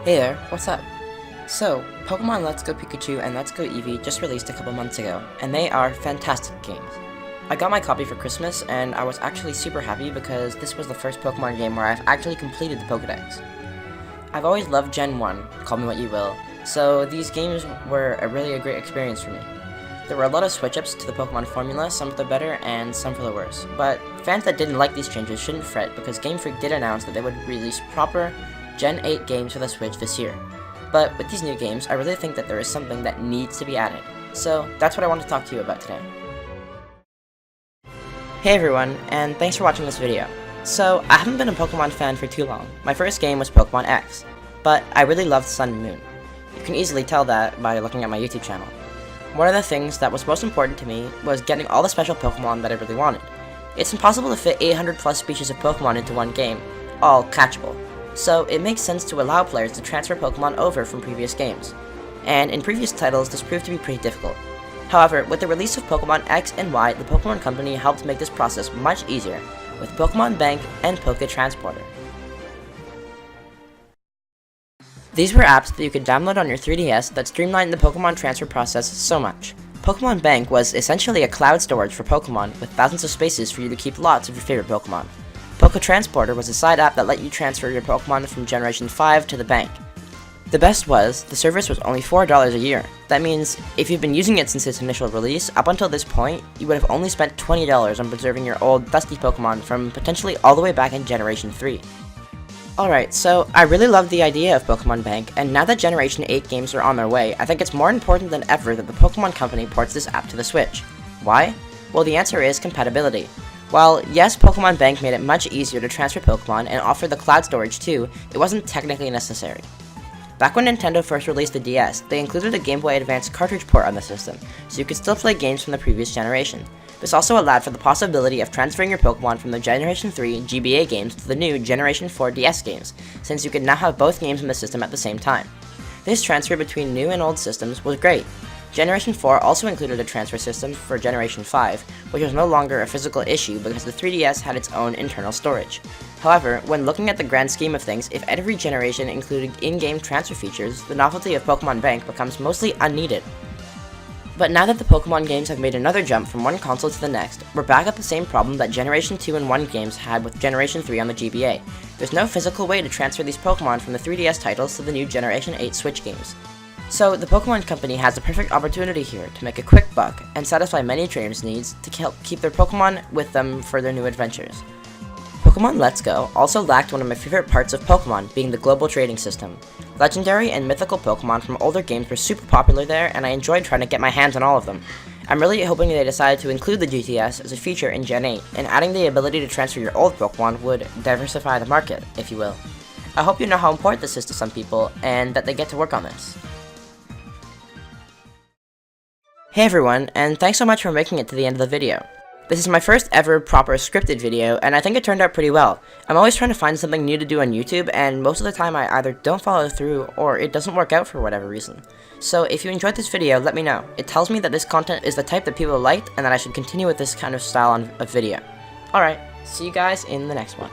Hey there, what's up? So, Pokemon Let's Go Pikachu and Let's Go Eevee just released a couple months ago, and they are fantastic games. I got my copy for Christmas, and I was actually super happy because this was the first Pokemon game where I've actually completed the Pokedex. I've always loved Gen 1, call me what you will, so these games were really a great experience for me. There were a lot of switch-ups to the Pokemon formula, some for the better and some for the worse, but fans that didn't like these changes shouldn't fret because Game Freak did announce that they would release proper Gen 8 games for the Switch this year. But with these new games, I really think that there is something that needs to be added. So that's what I want to talk to you about today. Hey everyone, and thanks for watching this video. So, I haven't been a Pokemon fan for too long. My first game was Pokemon X, but I really loved Sun and Moon. You can easily tell that by looking at my YouTube channel. One of the things that was most important to me was getting all the special Pokemon that I really wanted. It's impossible to fit 800 plus species of Pokemon into one game, all catchable. So it makes sense to allow players to transfer Pokemon over from previous games. And in previous titles, this proved to be pretty difficult. However, with the release of Pokemon X and Y, the Pokemon Company helped make this process much easier with Pokemon Bank and Poké Transporter. These were apps that you could download on your 3DS that streamlined the Pokemon transfer process so much. Pokemon Bank was essentially a cloud storage for Pokemon with thousands of spaces for you to keep lots of your favorite Pokemon. Poké Transporter was a side app that let you transfer your Pokemon from Generation 5 to the bank. The best was, the service was only $4 a year. That means, if you've been using it since its initial release, up until this point, you would have only spent $20 on preserving your old, dusty Pokemon from potentially all the way back in Generation 3. Alright, so I really love the idea of Pokemon Bank, and now that Generation 8 games are on their way, I think it's more important than ever that the Pokemon Company ports this app to the Switch. Why? Well, the answer is compatibility. While, yes, Pokemon Bank made it much easier to transfer Pokemon and offered the cloud storage too, it wasn't technically necessary. Back when Nintendo first released the DS, they included a Game Boy Advance cartridge port on the system, so you could still play games from the previous generation. This also allowed for the possibility of transferring your Pokemon from the Generation 3 GBA games to the new Generation 4 DS games, since you could now have both games in the system at the same time. This transfer between new and old systems was great. Generation 4 also included a transfer system for Generation 5, which was no longer a physical issue because the 3DS had its own internal storage. However, when looking at the grand scheme of things, if every generation included in-game transfer features, the novelty of Pokemon Bank becomes mostly unneeded. But now that the Pokemon games have made another jump from one console to the next, we're back at the same problem that Generation 2 and 1 games had with Generation 3 on the GBA. There's no physical way to transfer these Pokemon from the 3DS titles to the new Generation 8 Switch games. So, the Pokemon Company has the perfect opportunity here to make a quick buck and satisfy many trainers' needs to help keep their Pokemon with them for their new adventures. Pokemon Let's Go also lacked one of my favorite parts of Pokemon, being the global trading system. Legendary and mythical Pokemon from older games were super popular there, and I enjoyed trying to get my hands on all of them. I'm really hoping they decided to include the GTS as a feature in Gen 8, and adding the ability to transfer your old Pokemon would diversify the market, if you will. I hope you know how important this is to some people, and that they get to work on this. Hey everyone, and thanks so much for making it to the end of the video. This is my first ever proper scripted video, and I think it turned out pretty well. I'm always trying to find something new to do on YouTube, and most of the time I either don't follow through, or it doesn't work out for whatever reason. So if you enjoyed this video, let me know. It tells me that this content is the type that people liked, and that I should continue with this kind of style of video. Alright, see you guys in the next one.